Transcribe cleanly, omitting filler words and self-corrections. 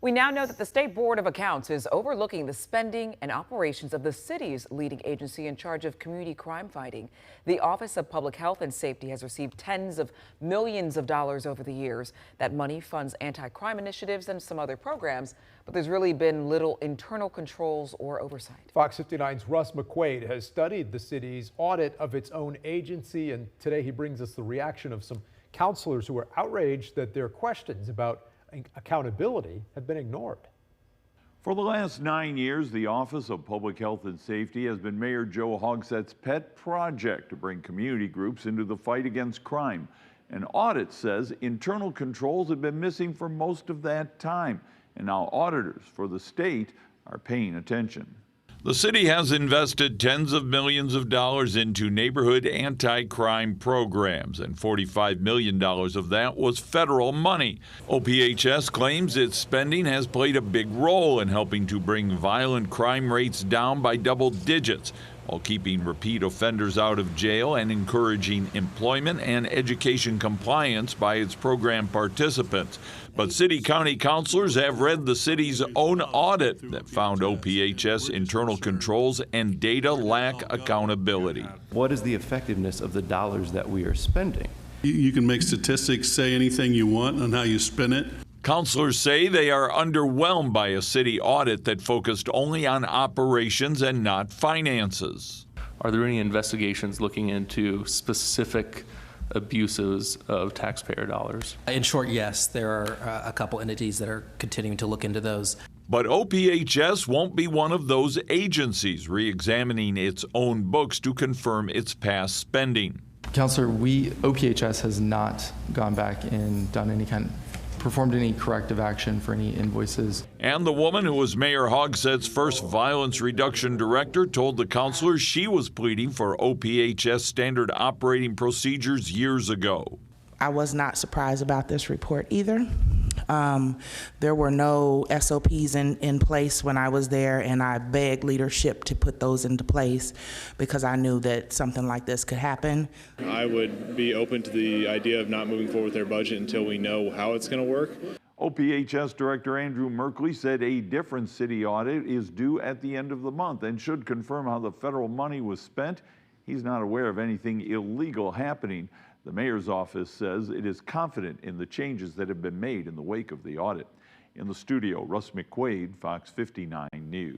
We now know that the State Board of Accounts is overlooking the spending and operations of the city's leading agency in charge of community crime fighting. The Office of Public Health and Safety has received tens of millions of dollars over the years. That money funds anti-crime initiatives and some other programs, but there's really been little internal controls or oversight. Fox 59's Russ McQuaid has studied the city's audit of its own agency, and today he brings us the reaction of some counselors who are outraged that their questions about accountability have been ignored. For the last 9 years, the Office of Public Health and Safety has been Mayor Joe Hogsett's pet project to bring community groups into the fight against crime. An audit says internal controls have been missing for most of that time, and now auditors for the state are paying attention. The city has invested tens of millions of dollars into neighborhood anti-crime programs, and $45 million of that was federal money. OPHS claims its spending has played a big role in helping to bring violent crime rates down by double digits, while keeping repeat offenders out of jail and encouraging employment and education compliance by its program participants. But city-county councilors have read the city's own audit that found OPHS internal controls and data lack accountability. What is the effectiveness of the dollars that we are spending? You can make statistics say anything you want on how you spend it. Councilors say they are underwhelmed by a city audit that focused only on operations and not finances. Are there any investigations looking into specific abuses of taxpayer dollars? In short, yes. There are a couple entities that are continuing to look into those. But OPHS won't be one of those agencies re-examining its own books to confirm its past spending. Councilor, OPHS has not gone back and performed any corrective action for any invoices. And the woman who was Mayor Hogsett's first violence reduction director told the councilors she was pleading for OPHS standard operating procedures years ago. I was not surprised about this report either. There were no SOPs in place when I was there, and I begged leadership to put those into place because I knew that something like this could happen. I would be open to the idea of not moving forward with their budget until we know how it's going to work. OPHS Director Andrew Merkley said a different city audit is due at the end of the month and should confirm how the federal money was spent. He's not aware of anything illegal happening. The mayor's office says it is confident in the changes that have been made in the wake of the audit. In the studio, Russ McQuaid, Fox 59 News.